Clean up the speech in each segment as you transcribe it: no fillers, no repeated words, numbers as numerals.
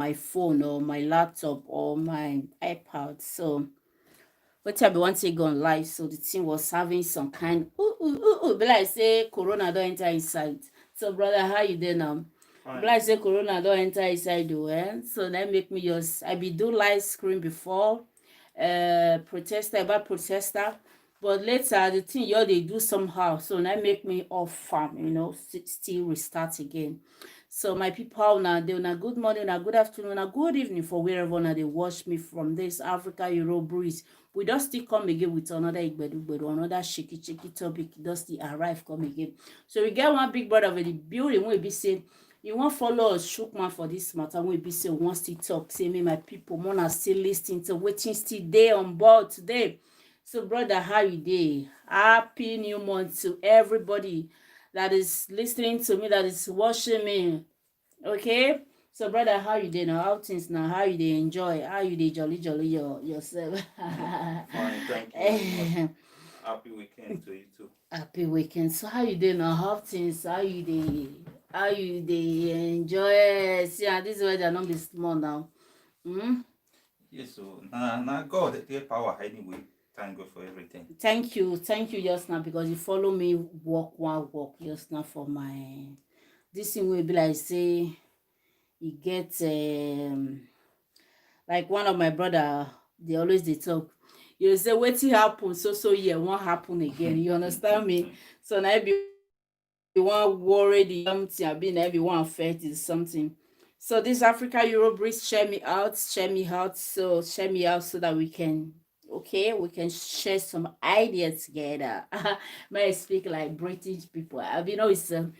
my phone or my laptop or my iPad. So what time we want to go on live? So the team was having some kind but like say corona don't enter inside. So brother, how you doing now? But like say corona don't enter inside though, eh? So that make me just I be do live screen before protester about protester. But later the thing you they do somehow. So that make me off farm, still restart again. So my people now they na good morning, na good afternoon, na good evening for wherever now they watch me from this Africa Euro breeze. We just still come again with another igbedu, another shaky topic. Just still arrive come again. So we get one big brother of the building wey be say you want follow us shook man for this matter wey be say we wan still talk. Say me my people, more still listening to wetin still dey on board today. So brother, how you dey? Happy new month to everybody that is listening to me, that is watching me. Okay, so brother, how you dey now? How things now? How you dey enjoy? How you dey jolly yourself? Fine, thank you very much. Happy weekend to you too. Happy weekend. So how you dey now? How things? How you dey? How you dey enjoy? See, this weather not be small now. Yes, so now God get power anyway. Thank God for everything. Thank you just now because you follow me walk just now for my this thing will be like say you get like one of my brother they always they talk. You say wetin happen so yeah won't happen again. You understand me? So now be one worried the something I been everyone affected something. So this Africa Euro breeze share me out so share me out so that we can share some ideas together. May I speak like British people? I mean, it's so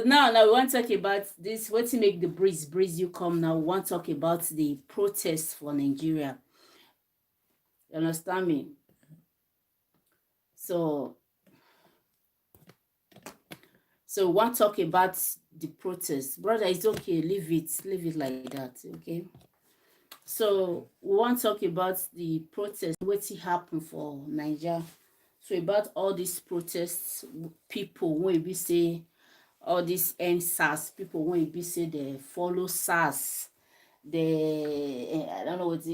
now we want to talk about this. What to make the breeze you come now? We want to talk about the protests for Nigeria. You understand me? So we want to talk about the protests, brother. It's okay. Leave it like that. Okay. So we want to talk about the protests. What happened for Nigeria? So about all these protests, people when we say all these Endsars, people when we say they follow SARS, I don't know what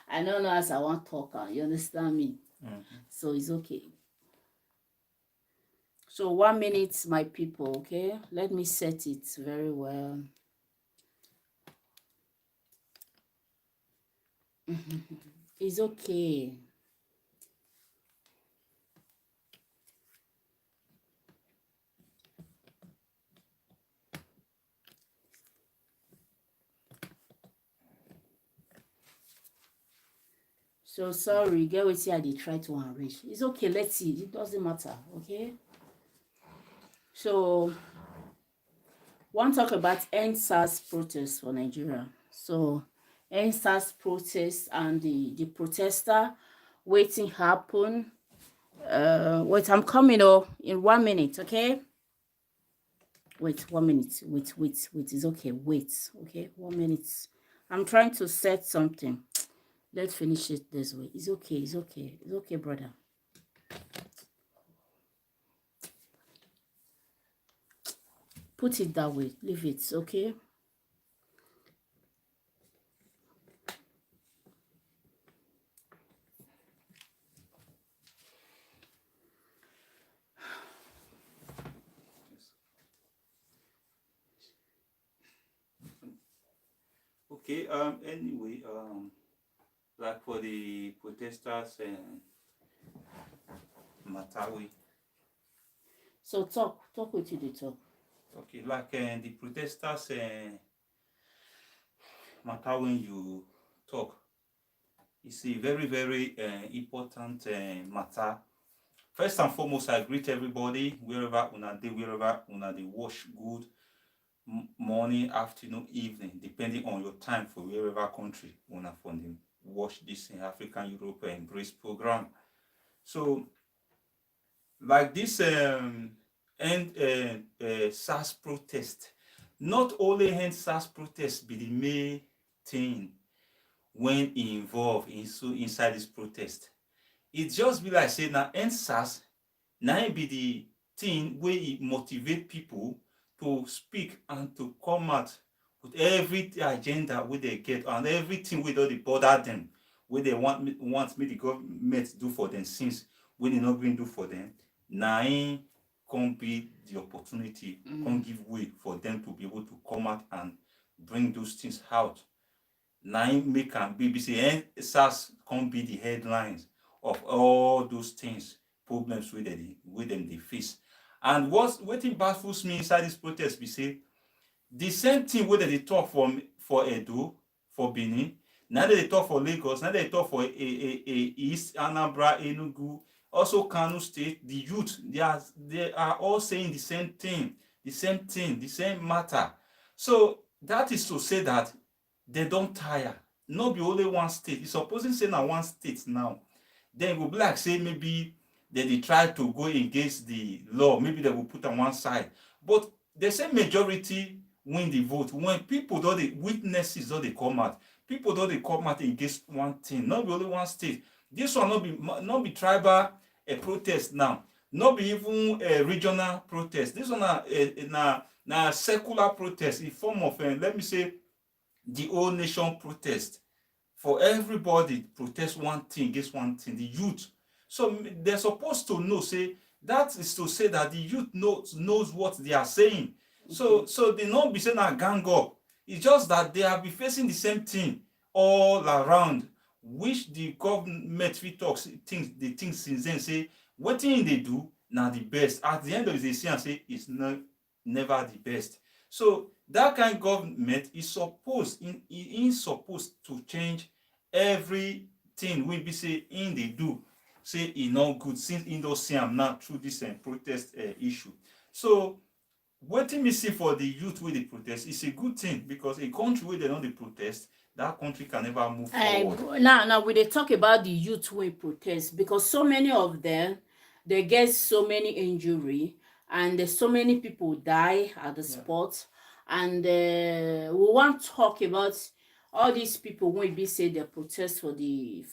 I don't know as I want to talk. You understand me? So it's okay. So 1 minute, my people. Okay, let me set it very well. It's okay. So sorry, get what I did try to arrange. It's okay, let's see. It doesn't matter, okay? So want to talk about Endsars protests for Nigeria. So Endsars protests and the protester waiting happen. Wait, I'm coming in 1 minute, okay? Wait, 1 minute. Wait. It's okay. Wait, okay? 1 minute. I'm trying to set something. Let's finish it this way. It's okay, brother. Put it that way. Leave it, okay? Okay. Anyway, like for the protesters and Matawi. So talk with you. They talk. Okay, like the protesters and Matawi, you talk. It's a very very important matter. First and foremost, I greet everybody wherever they wash good morning, afternoon, evening, depending on your time for wherever country una from the watch this in African Europe Embrace program. So like this SARS protest, not only SARS protest be the main thing when involved inside this protest. It just be like say now SARS now be the thing where it motivate people to speak and to come out with every agenda wey they get and everything wey don dey bother them, wey they want make the government do for them since wey they not gree do for them, na im come be the opportunity, come give way for them to be able to come out and bring those things out. Na im make am be say Endsars come be the headlines of all those things, problems wey dem dey face. And wetin baffles me inside this protest be say the same thing wey dem dey talk for Edo, for Benin, na dem dey talk for Lagos, na dem dey talk for East, Anambra, Enugu, also Kano State. The youth, they are all saying the same thing, the same matter. So that is to say that they don tire. No be only one state. E supposing say na one state now, then e go be like say maybe dem dey try to go against the law, maybe dem go put am one side. But the same majority win the vote when people don dey witnesses don dey come out, people don dey come out against one thing, no be only one state. This one no be tribal protest now, no be even regional protest. This one na secular protest in form of let me say the whole nation protest, for everybody protest one thing against one thing, the youth. So they're supposed to know, say that is to say that the youth knows what they are saying. So they not be saying a gang up. It's just that they have been facing the same thing all around, which the government fit talk things they think since then, say wetin they do now the best. At the end of the day, see and say it's never the best. So that kind of government is supposed to change everything we be say in they do, say e no good since e don see am now through this protest issue. So wetin me see for the youth wey dey protest is a good thing, because a country wey dem no dey protest, that country can never move forward. Now we dey talk about the youth wey protest, because so many of them they get so many injury, and there's so many people die at the spot. And we want to talk about all these people wey be say they protest for the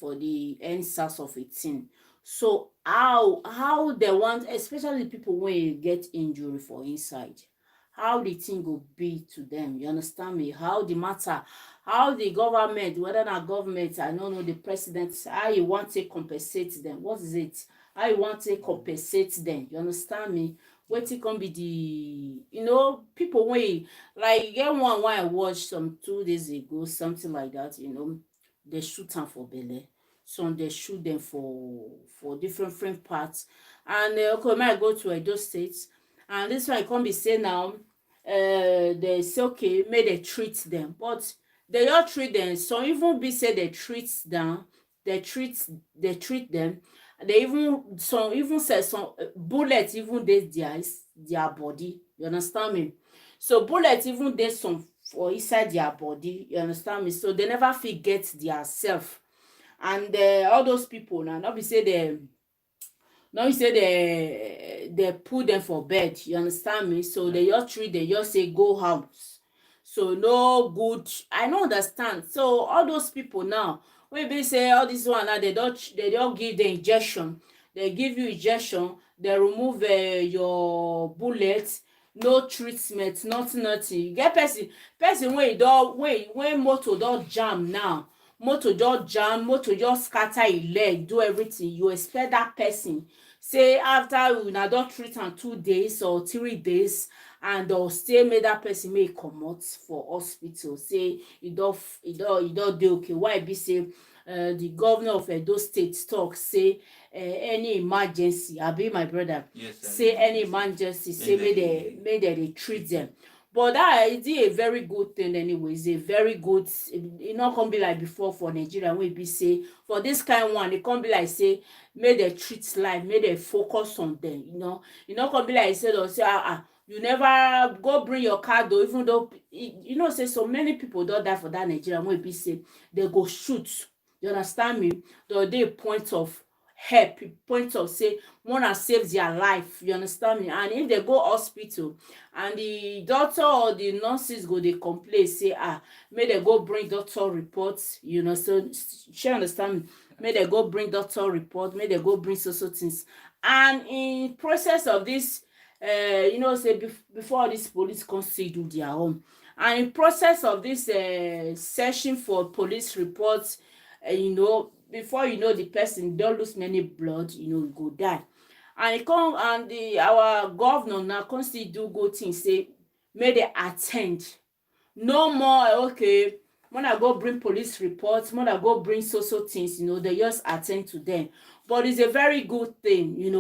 Endsars of 18. So how they want, especially people wey get injury for inside, how the thing go be to them, you understand me? How the matter, how the government, whether na government, I don't know, the president, how you want to compensate them, what is it, how you want to compensate them, you understand me? Wetin come be the, people wey, like, get one I watched some 2 days ago, something like that, they shoot am for belle, some they shoot them for different parts. And okay, might go to Edo State, and this one come be say now they say okay, may they treat them, but they all treat them. Some even be say they treat them, they treat them. They even, some even say some bullets even dey their body, you understand me? So bullets even dey some for inside their body, you understand me? So they never fit get their self. And all those people now, not be say they put them for bed, you understand me? So they just treat, they just say go house. So no good, I don't understand. So all those people now, wey be say all this one now, they don't give the injection, they give you injection, they remove your bullet, no treatment, nothing. You get person when motor don jam now, motor just scatter e leg, do everything, you expect that person say after una don treat am 2 days or 3 days, and still make that person make e comot for hospital, say e don dey okay. Why be say the governor of Edo State talk say any emergency, abi my brother, Yes, say any emergency, say make they treat them. But that is a very good thing anyway. It's a very good, it not come be like before for Nigeria, wey be say for this kind one, it come be like say make they treat life, make they focus on them, it not come be like say they'll say you never go bring your card though, even though say so many people don't die for that Nigeria, wey be say they go shoot, you understand me? The dey point of help, point of say wanna save their life, you understand me? And if they go hospital and the doctor or the nurses go dey complain, say may they go bring doctor reports, so she understand me? May they go bring doctor report, may they go bring so things. And in process of this, say before this police come still do their own, And in process of this searching for police reports, before you know, the person don lose many blood, e go die. And e come, and our governor now come still do good thing, say make dem attend. No more okay, when I go bring police reports, when I go bring so things, they just attend to them. But it's a very good thing,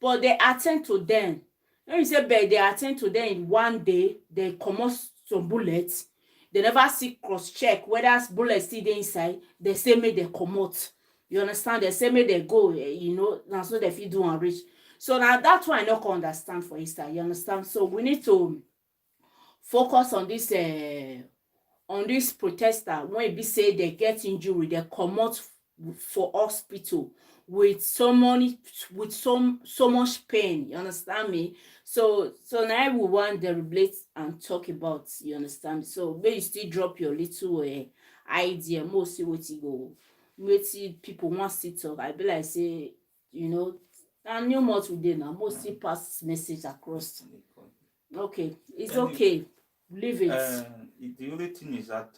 but they attend to them. When you say but they attend to them in one day, they comot some bullets, they never see cross check whether bullet still dey inside, they say make dem comot. You understand? They say make dem go, na so dem fit do am reach. So na that one I no come understand for inside, you understand? So we need to focus on this protester. When e be say they get injury, they comot for hospital with so much pain, you understand me? So now we want deliberate and talk about, you understand? So make you still drop your little idea, more see wetin people wan still talk. I be like say, na new month we dey now, more still pass this message across. Okay, it's okay, leave it. The only thing is that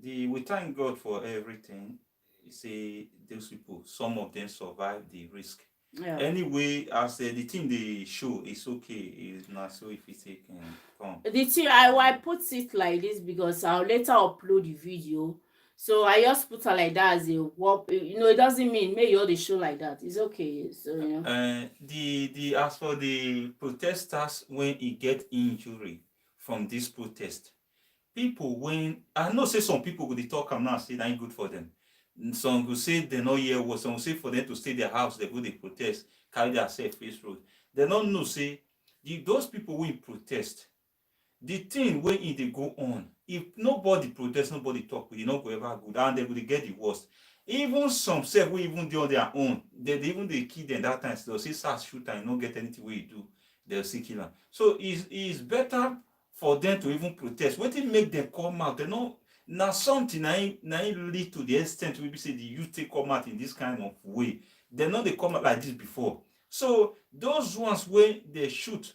we thank God for everything. You see, those people, some of them survive the risk. Yeah. Anyway, as the thing they show is okay, it's not so if it can come. The thing I put it like this because I'll later upload the video. So I just put her like that as a work. It doesn't mean make you all the show like that. It's okay. So the as for the protesters, when he get injury from this protest, people when I know say some people will talk am now say that ain't good for them. Some will say they no hear what, some will say for them to stay their house, they go they protest, carry their self face road. They don't know say those people will protest. The thing when it they go on, if nobody protest, nobody talk, you not go ever good, and they will get the worst. Even some self will even do on their own. They kill them that time. So they'll say start shoot and not get anything where you do, they'll see kill them. So it's better for them to even protest. What it make them come out? They know now something now lead to the extent we say the youth take come out in this kind of way. They know they come out like this before. So those ones where they shoot,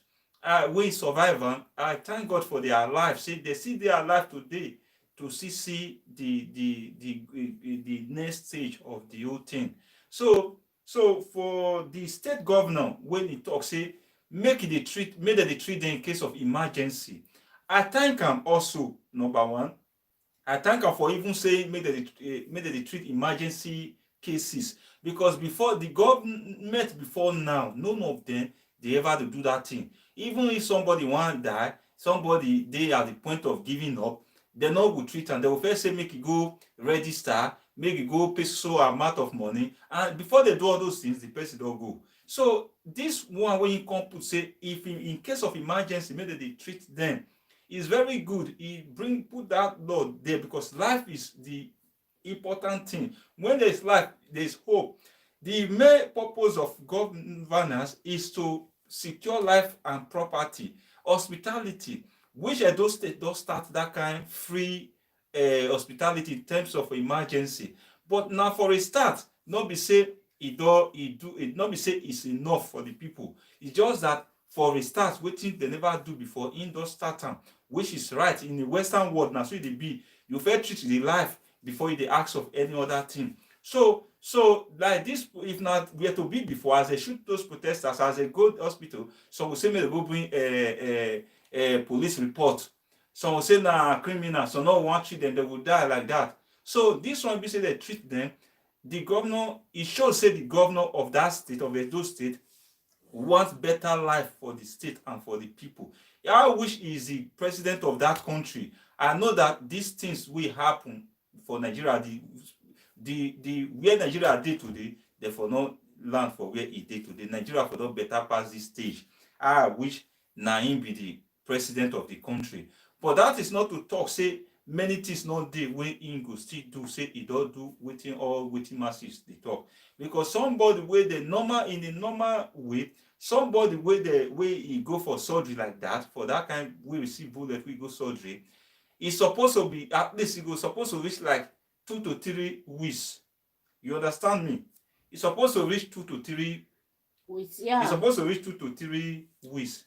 when survivor, I thank God for their life. See, they see their life today to see the next stage of the whole thing. So for the state governor, when he talks, say make they treat them in case of emergency. I thank him also, number one. I thank him for even saying make they treat emergency cases, because before the government before now, none of them they ever do that thing. Even if somebody want die, somebody they at the point of giving up, they no go treat and they will first say make you go register, make you go pay so amount of money, and before they do all those things, the person don't go. So this one when you come put say if in case of emergency, maybe they treat them, is very good. He put that law there because life is the important thing. When there's life, there's hope. The main purpose of governance is to secure life and property, hospitality, which Edo State does start that kind free hospitality in terms of emergency. But now for a start, not be say not be say it's enough for the people. It's just that for a start, wetin they never do before, in those start time, which is right in the Western world. Now so it be you first treat the life before you ask of any other thing. So like this, if not we are to be before, as they shoot those protesters, as they go to hospital, some will say may they go bring a police report. Some will say na criminal, so no one treat them, they will die like that. So this one be say they treat them. The governor, it shows say the governor of that state, of Edo State, wants better life for the state and for the people. I wish is the president of that country. I know that these things will happen for Nigeria. The where Nigeria did today, therefore not land for where it did today. Nigeria for not better pass this stage. I wish Naim be the president of the country. But that is not to talk, say many things not there where in go still do, say he don't do waiting all waiting masses they talk. Because somebody where the normal in the normal way, somebody where the way he go for surgery like that, for that kind we receive bullet, we go surgery, it's supposed to be at least it go supposed to reach like 2 to 3 weeks. You understand me? It's supposed to reach 2 to 3 weeks. Yeah. It's supposed to reach 2 to 3 weeks.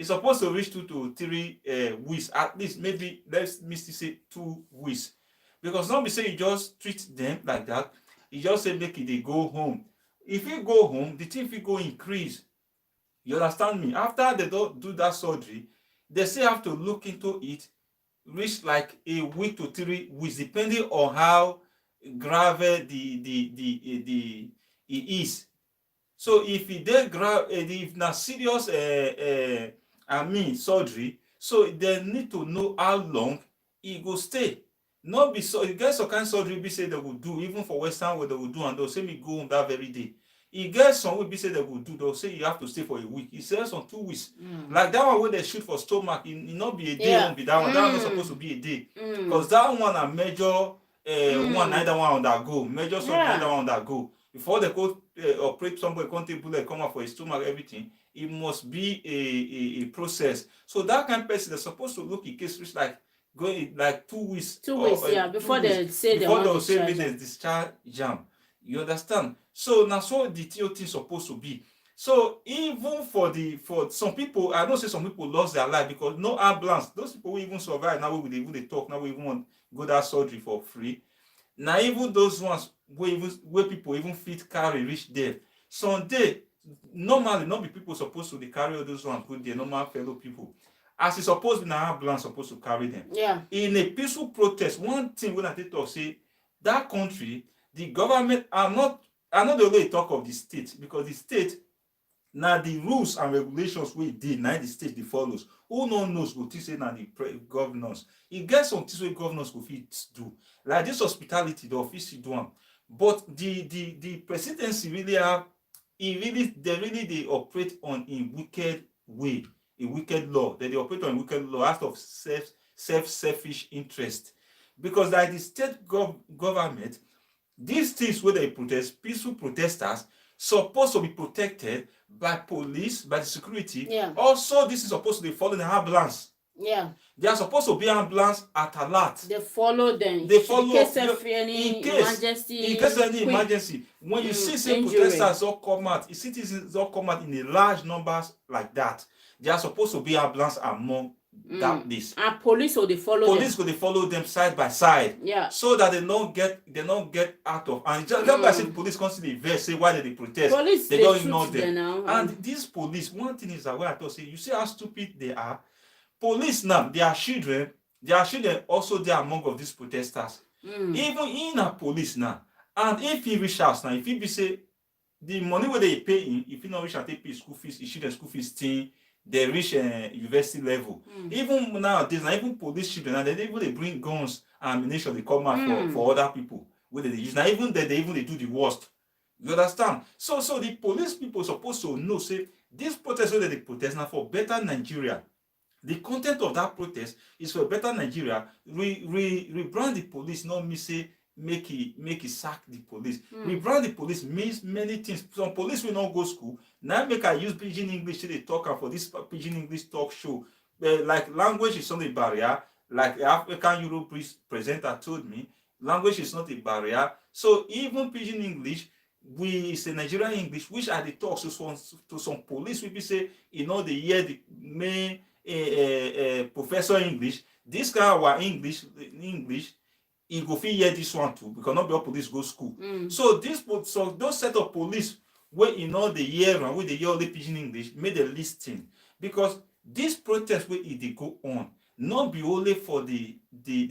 It's supposed to reach 2 to 3 weeks, at least. Maybe let's me still say 2 weeks, because not be say you just treat them like that. You just say make it they go home. If you go home, the thing will go increase. You understand me? After they don't do that surgery, they still have to look into it, reach like a week to 3 weeks, depending on how grave the it is. So if e dey if na serious surgery, so dem need to know how long e go stay. No be so e get some kind surgery be say dem go do even for western world, dem go do and dem say make go home that very day. E get some wey be say dem go do, dem say you have to stay for a week. E say some 2 weeks. Like that one wey dem shoot for stomach, e no be a day Yeah. own be that one. That one no suppose to be a day, because that one na major one na that one undergo, major surgery na that one undergo. Before they go operate somebody, come take bullet, come out for his stomach, everything, it must be a process. So that kind of person, they're supposed to look in case which like going like 2 weeks. 2 weeks, yeah, before they say they want to discharge they discharge jam. You understand? So now so the TOT is supposed to be. So even for some people, I know say some people lost their life because no ambulance. Those people who even survive now, we even they talk now, we even want go that surgery for free. Now even those ones where people even fit carry reach there. Some day normally not be people supposed to dey carry all those ones go there, normal fellow people. As e suppose be na ambulance supposed to carry them. Yeah. In a peaceful protest, one thing when I take talk say that country, the government are not the way talk of the state, because the state na the rules and regulations wey dey na the state dey follows. Who no knows go think say na the governors. E get some things wey governors go fit do, like this hospitality the office do am, but the presidency really have they really dey operate on a wicked way, a wicked law. They operate on a wicked law out of selfish interest, because like the state government, these things wey dey protest, peaceful protesters, supposed to be protected by police, by the security. Yeah. Also, this is supposed to be following the ambulance. Yeah. They are supposed to be ambulance at alert. They follow them. They follow in case of any emergency. In case of any emergency. When you see say protesters all come out, citizens all come out in a large numbers like that, they are supposed to be ambulance among that list. And police will they follow police go dey follow them side by side. Yeah. So that they don't get out of, and just by say the police constantly vex say why they protest. Police they don't ignore them. Now, and these police, one thing is that where I thought say, you see how stupid they are. Police now, their children also they are among of these protesters. Even in a police now, and if he reach house now, if he be say the money where they pay him, if he not reach and take pay school fees, he children school fees thing, they reach university level. Even nowadays, now even police children, and they even they bring guns and ammunition, they come out for other people where they use. Now even they do the worst. You understand? So the police people supposed to know say this protest where they protest now for better Nigeria. The content of that protest is for better Nigeria. Rebrand the police, not me say make it sack the police. Rebrand the police means many things. Some police will not go school. Now make I use pidgin English to they talk for this pidgin English talk show. Like language is not a barrier. Like the African Europe presenter told me, language is not a barrier. So even pidgin English, we say Nigerian English, which are the talks to some police, we say, you know, they hear the main professor English. This guy our English, he go fit hear this one too, because not be all police go school. So those set of police where you know the hear and where they hear only pidgin English, make the listing, because this protest where they go on, not be only for the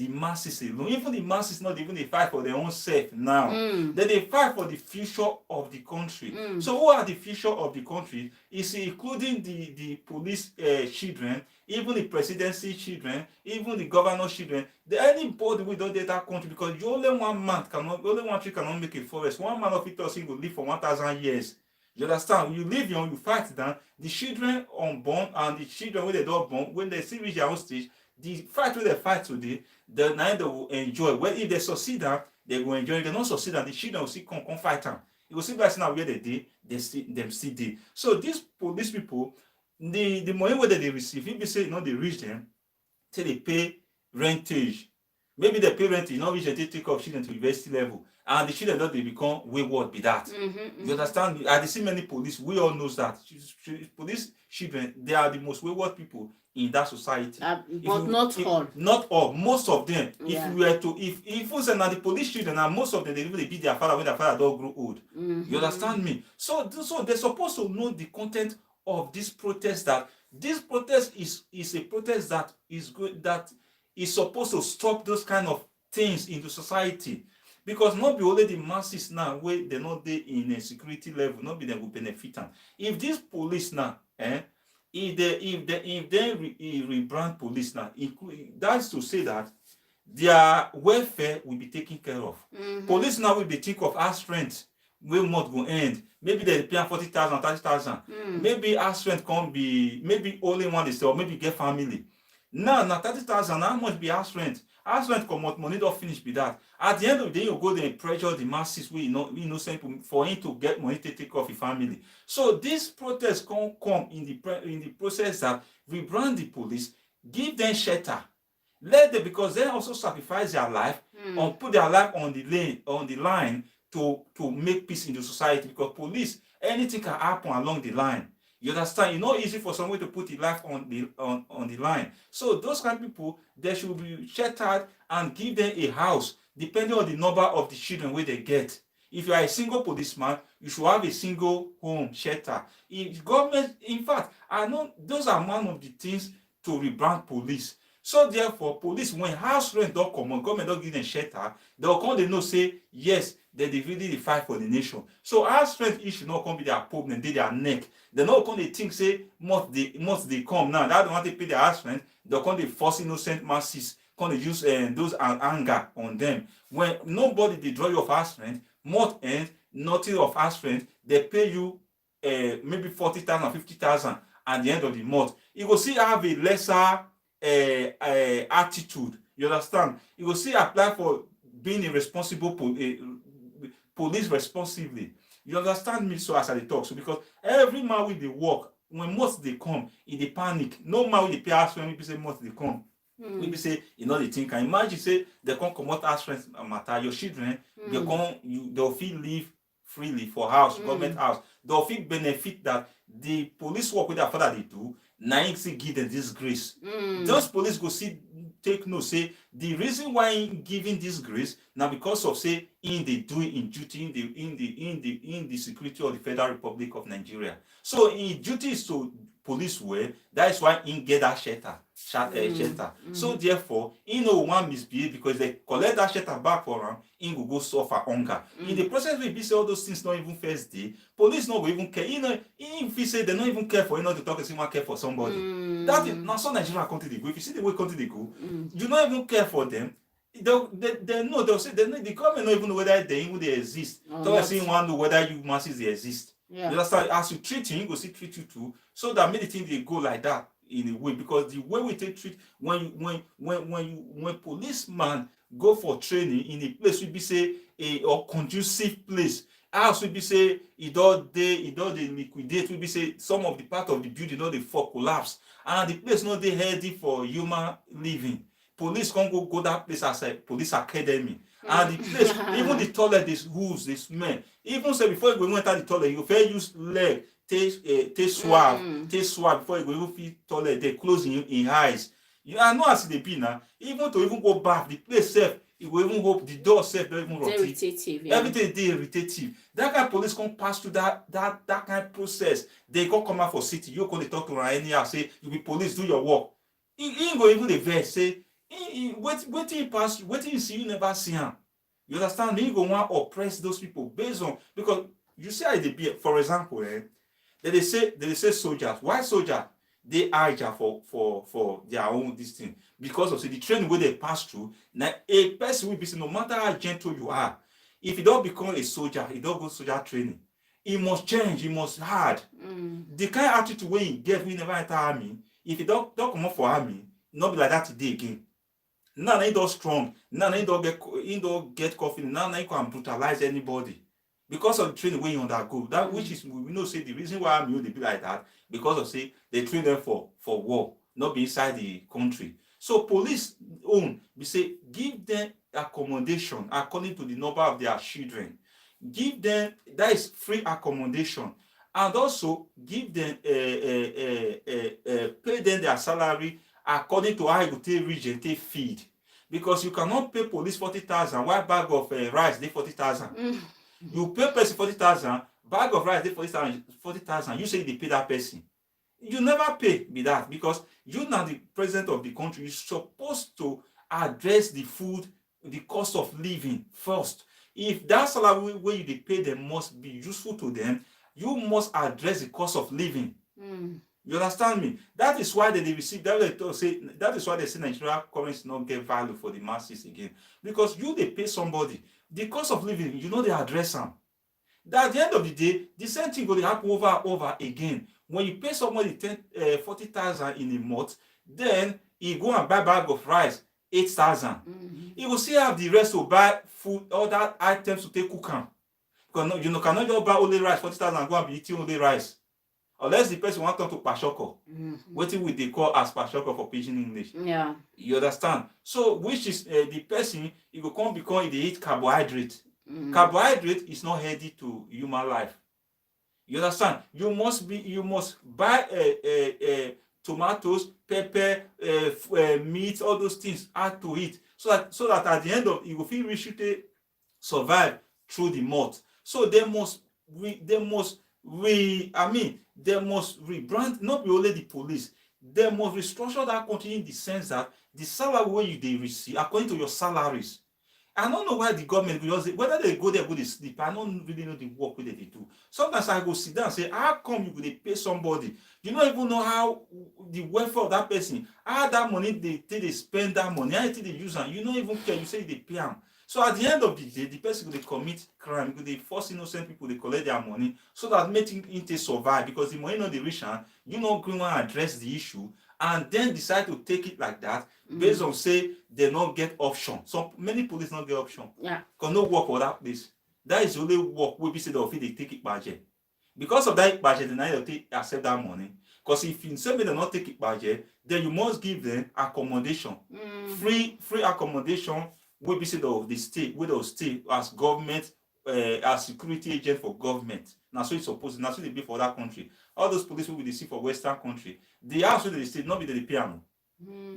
masses alone. Even the masses not even they fight for their own self now. They fight for the future of the country. So who are the future of the country? Is including the police children, even the presidency children, even the governor's children. Anybody we don't that country, because only one tree cannot make a forest. One man of it also will live for 1,000 years. You understand? You live young, you fight down. The children unborn and the children when they don't born, when they see reach their own stage, the fight when they fight today, they will enjoy. Well, if they succeed, they will enjoy. If they don't succeed, the children will see come fight them. You will see guys now where they see them see day. So these police people, the money where they receive, if you say they reach them, till they pay rentage. maybe the parent is not reach to take up children to university level, and the children don't they become wayward be that. You understand me? I see many police, we all knows that police children, they are the most wayward people in that society. But not all, most of them. Yeah. If you were to, if you say now the police children, and most of them they even beat their father when their father don't grow old. You understand me? So they're supposed to know the content of this protest, that this protest is a protest that is good, that is supposed to stop those kind of things in the society. Because not be only the masses now where they're not there in a security level, not be them will benefit them. If this police now, if they rebrand police now, that's to say that their welfare will be taken care of. Police now will be think of our strength wey month go end, maybe they pay 40,000, 30,000. Maybe our strength can't be, maybe only one is or maybe get family. Now 30,000, how much be our strength? Our strength come out, money don't finish be that. At the end of the day, you go there and pressure the masses we innocent for him to get money to take off his family. So this protest can come in the process that we brand the police, give them shelter. Let them, because they also sacrifice their life and put their life on the line to make peace in the society. Because police, anything can happen along the line. You understand? It's not easy for someone to put his life on the line. So those kind of people, they should be sheltered and give them a house depending on the number of the children where they get. If you are a single policeman, you should have a single home shelter. If government, in fact, I know those are one of the things to rebrand police. So therefore, police, when house rent don't come on, government don't give them shelter, they'll come, they know say yes, they really fight for the nation. So house rent issue not come be their problem, they their neck. They not come they think say must they come now. That don't want to pay their house rent, they'll come they force innocent masses, come they use those anger on them. When nobody they draw you of house rent, month end, nothing of house rent, they pay you maybe 40,000, 50,000 at the end of the month. You will see have a lesser attitude. You understand? You will see apply for being a responsible police responsibly. You understand me? So as I talk, so because every man with the work, when most they come, in the panic. No man with the pay house when people say most they come. We say you know the thing. Can imagine say they can't come out house rent matter. Your children they'll feel live freely for house, government house. They'll feel benefit that the police work with their father they do. Now give them this grace. Those police go see take note say the reason why in giving this grace now because of say in the doing in duty in the security of the Federal Republic of Nigeria. So in duty is to police wear, that is why in get that shelter. So therefore, in no one misbehave because they collect that shelter back for him, in go suffer hunger. In the process we be say all those things not even first day, police not even care. If you say they don't even care for you not to talk to someone care for somebody. That is now so Nigeria country they go. If you see the way country they go, you don't even care for them. They know they'll say the government don't even know whether they exist. So saying one know whether you masses they exist. Yeah. You understand? As you treat him, he go see treat you too. So that many things they go like that in a way, because the way we take treat when policeman go for training in a place we be say or conducive place, house we be say it all they liquidate, we be say some of the part of the building not they fall collapse and the place not they healthy for human living. Police can't go that place as a police academy. And the place, even the toilet, this rules, they smell. Even say before you go enter the toilet, you fair use leg, take swab before you go even feel toilet. They close in eyes. I know as they be now. Even to even go back, the place safe. You will even hope the door safe. Don't even irritative. Yeah. Everything is irritative. That kind of police can pass through that kind of process. They can come out for city. You can talk to anyhow. Say you be police, do your work. He go even the verse say. What you pass, what you see, you never see him. You understand me? You go want to oppress those people based on because you see how they be. For example, they say soldiers. Why soldiers? They hijack for their own this thing because of the training where they pass through. Now a person will be saying, no matter how gentle you are, if you don't become a soldier, you don't go soldier training. He must change. He must hard. The kind of attitude when you get when you never enter army, if you don't come up for army, not be like that today again. Now he don't strong. Now he don't get coffee. Now he can brutalize anybody because of the training when you undergo. That which is we know say the reason why they be like that because of say they train them for war, not be inside the country. So police own, we say give them accommodation according to the number of their children. Give them, that is free accommodation, and also give them pay them their salary according to how you take reach and take feed. Because you cannot pay police 40,000 while bag of rice dey 40,000. You pay person 40,000, bag of rice dey 40,000. You say you dey pay that person. You never pay be that, because you now the president of the country. You're supposed to address the food, the cost of living first. If that salary wey you dey pay them must be useful to them, you must address the cost of living. You understand me? That is why they receive. That is why they say Nigerian currency not get value for the masses again, because you they pay somebody the cost of living. You know they address them. That at the end of the day, the same thing will happen over and over again. When you pay somebody 40,000 in a month, then he go and buy bag of rice 8,000. He will still have the rest to buy food, other items to take cook am. Because you cannot just buy only rice 40,000 and go and be eating only rice. Unless the person want to turn to pashoko. Wetin we dey call as pashoko for pidgin English. Yeah. You understand? So which is the person, he go come because he dey eat carbohydrate. Carbohydrate is not healthy to human life. You understand? You must buy tomatoes, pepper, meat, all those things add to it, so that at the end of you will feel rich to survive through the month. So they must rebrand, not be only the police. They must restructure that country in the sense that the salary wey you dey receive according to your salaries. I don't know why the government go just say, whether they go there go dey sleep. I don't really know the work wey they do. Sometimes I go sit down and say, how come you go dey pay somebody? You don't even know how the welfare of that person, how that money they spend that money, how they use am. You don't even care. You say they pay am. So at the end of the day, the person go dey commit crime, go dey force innocent people to collect their money so that making it survive, because the money no dey reach am. You no gree wan address the issue, and then decide to take it like that based on say they not get option. So many police not get option. Yeah. Because no work for that place. That is the only work wey be say they take it budget. Because of that budget, then they take accept that money. Because if you say they not take it budget, then you must give them accommodation, free accommodation. Wey be say of the state, wey they'll stay as government, as security agent for government. Now so it's supposed, now so they be for that country. All those police we dey see for Western country, the house wey they stay, not be they pay am.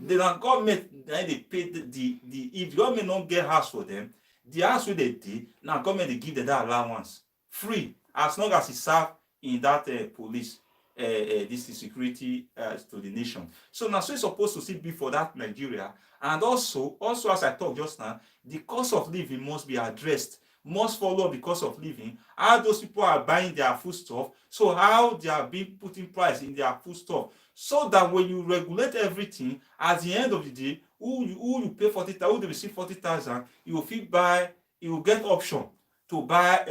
The government they pay the if the government don't get house for them, the house wey they dey, now government they give them that allowance free, as long as it serve in that police. This is security to the nation. So now so it's supposed to still be for that Nigeria. And also as I talked just now, the cost of living must be addressed, must follow the cost of living, how those people are buying their food stuff, so how they are being putting price in their food stuff, so that when you regulate everything, at the end of the day, who you pay 40,000, who they receive 40,000, you will get option to buy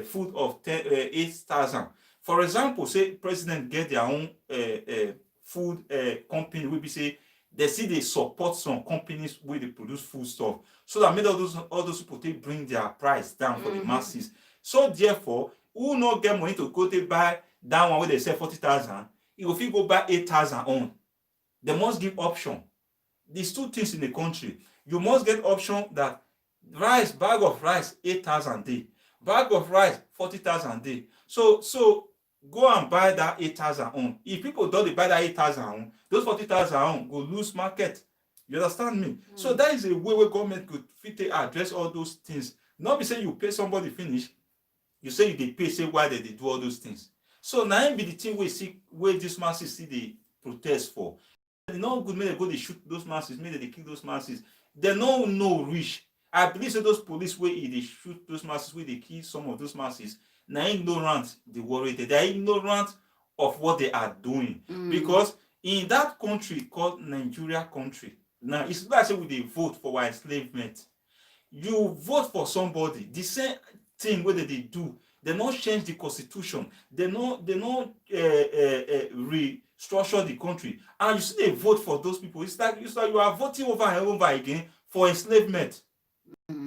food of 8,000. For example, say president get their own food company, we be say they see they support some companies where they produce food stuff, so that made all those people take bring their price down for the masses. So therefore, who not get money to go to buy that one where they sell 40,000, he will fit go buy 8,000 on. They must give option. These two things in the country. You must get option that rice, bag of rice 8,000 day, bag of rice 40,000 day. So go and buy that 8,000 on. If people don't buy that 8,000 on, those 40,000 on go lose market. You understand me? So that is a way where government could fit address all those things. Not be saying you pay somebody finish, you say you they pay, say why they do all those things. So now be the thing we see where this masses see they protest for. They no good, may they go they shoot those masses, may they kill those masses. They no reach. I believe that those police where they shoot those masses, where they kill some of those masses, now ignorant they worry, they are ignorant of what they are doing. Because in that country called Nigeria country, now it's like say we they vote for our enslavement. You vote for somebody, the same thing whether they do, they not change the constitution, they not restructure the country, and you see they vote for those people. It's like you are voting over and over again for enslavement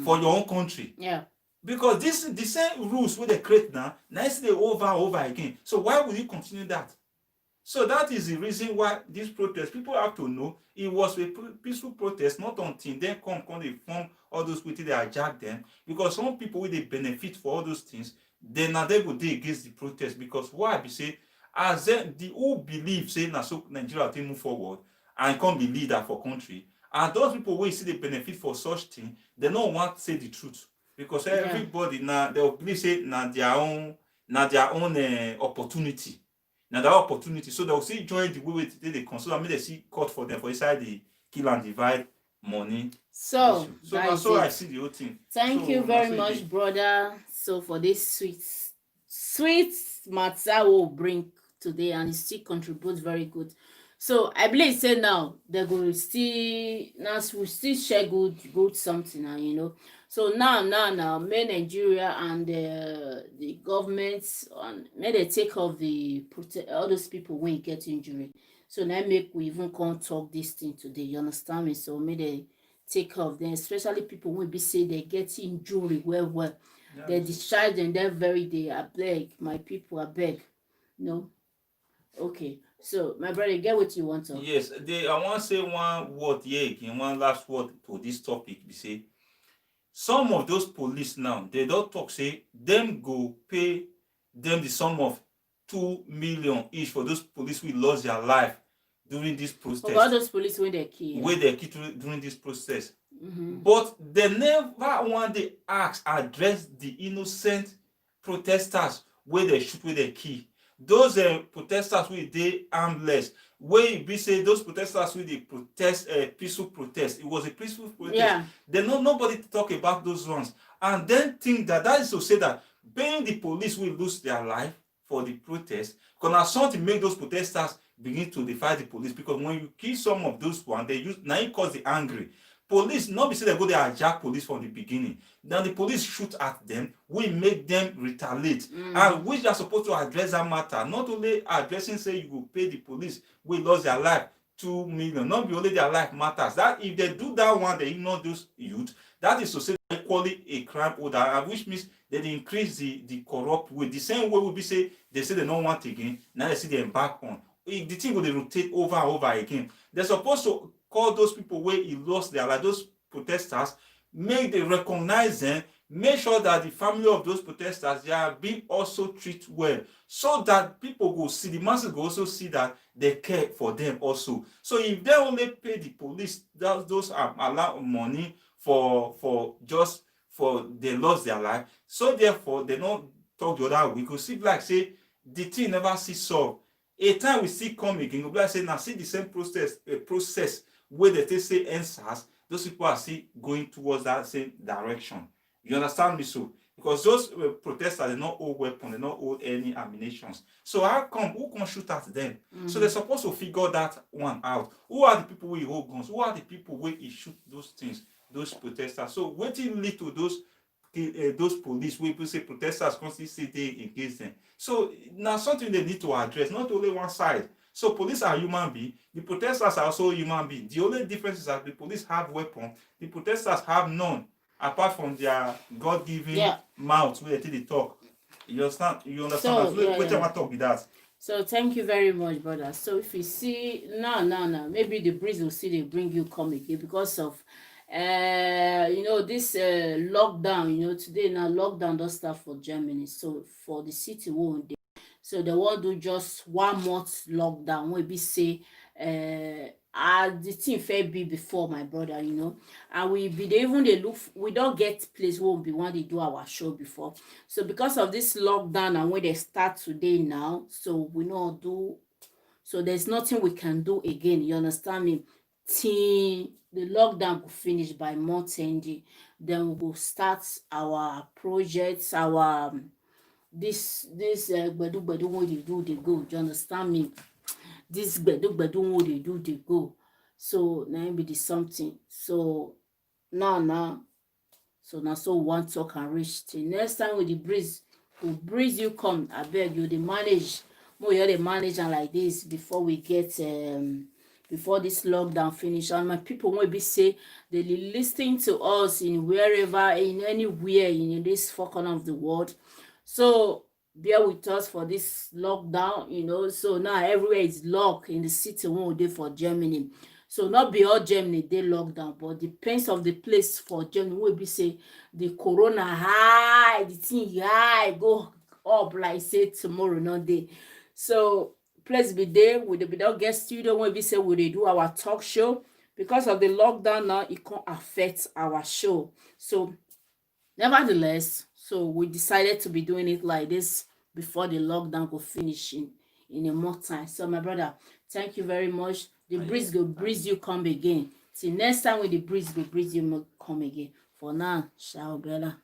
for your own country. Yeah. Because this the same rules where they create now, nicely over and over again. So why will you continue that? So that is the reason why this protest, people have to know it was a peaceful protest, not until then come they form all those people they hijack them. Because some people will they benefit for all those things, then now they go dey against the protest. Because why be say as them the who believe say na so Nigeria will move forward and come be leader for country, and those people wey see the benefit for such thing, they don't want to say the truth. Because Yeah. everybody now they will believe say na their own opportunity. Now that opportunity, so they'll see join the way they consider. I mean, they see cut for them for inside the kill and divide money So issue. So that now, is so I it. see the whole thing. Thank you So now, very so much, brother. So for this sweet matter we'll bring today, and it still contributes very good. So I believe say now they go still now we still share good something, and So now may Nigeria and the governments and may they take off the protect all those people when you get injury. So now make we even come talk this thing today. You understand me? So may they take off them, especially people wey be say they get injury well. yeah, They discharge them that very day. Abeg, my people, abeg. No? Okay. So my brother, get what you want to. yes, I want to say one word here again, one last word to this topic. Be say some of those police now they don't talk say them go pay them the sum of 2 million each for those police who lost their life during this For all protest. those police wey dey kill. Wey they keep during this process. Mm-hmm. But they never want to address the innocent protesters wey they shoot, wey they kill. Those protesters wey dey harmless, wey be say those protesters wey dey protest peaceful protest. It was a peaceful protest. Yeah. They know nobody to talk about those ones, and then think that is to say that paying the police will lose their life for the protest, because na something make those protesters begin to defy the police. Because when you kill some of those ones, they use now it cause the angry. Police not be say they go there hijack police from the beginning. Then the police shoot at them, we make them retaliate. And which are supposed to address that matter. Not only addressing say you will pay the police we lost their life 2 million. Not be only their life matters. That if they do that one, they ignore those youth. That is to say equally a crime order, which means they increase the corrupt way. The same way will be say they say they don't want again. Now they see they embark on. The thing will they rotate over and over again. They're supposed to call those people where he lost their life, those protesters, make they recognize them, make sure that the family of those protesters they are being also treated well, so that people go see, the masses go also see that they care for them also. So if they only pay the police those allow money for just for they lost their life, so therefore they don't talk the other way. Because see like say the thing never see solve. A time we see come again, go be like say now see the same process where they take say Endsars, those people are still going towards that same direction. You understand me? So because those protesters, they not hold weapons, they not hold any ammunition. So how come who can shoot at them? So they're supposed to figure that one out. Who are the people who hold guns? Who are the people where he shoot those things, those protesters? So what will lead to those police wey people say protesters constantly say dey against them? So now something they need to address, not only one side. So police are human beings, the protesters are also human beings. The only difference is that the police have weapons, the protesters have none, apart from their God-given mouth where they talk. You understand? So, Which I want to talk with that. So thank you very much, brother. So if you see now, maybe the breeze will see they bring you come again because of this lockdown. Today now lockdown does start for Germany. So for the city won't. So they won't do just 1 month lockdown. Wey be say the thing fair be before, my brother, and we be dey even dey look. We don't get place won't be when they do our show before. So because of this lockdown and when they start today now, so we not do. So there's nothing we can do again. You understand me? Till the lockdown will finish by month ending, then we will start our projects, our this gbedu wey dey do dey go. Do you understand me? This gbedu wey dey do dey go. So now be the something. So now so now so one talk and reach till next time with the breeze go breeze you come. Abeg you dey manage more, you dey manage am like this before we get before this lockdown finish. And my people wey be say they listening to us in wherever, in anywhere in this 4 corner of the world. So bear with us for this lockdown, you know. So now everywhere is locked in the city when we dey for Germany. So not be all Germany dey lockdown, but depends of the place for Germany wey be say the corona high, the thing high, go up like say tomorrow no dey. So place be there, we be don get studio wey be say we dey do our talk show. Because of the lockdown now, it can't affect our show. So nevertheless, so we decided to be doing it like this before the lockdown go finish in a more time. So my brother, thank you very much. The breeze go breeze you come again. Till next time with the breeze go breeze you come again. For now, ciao, brother.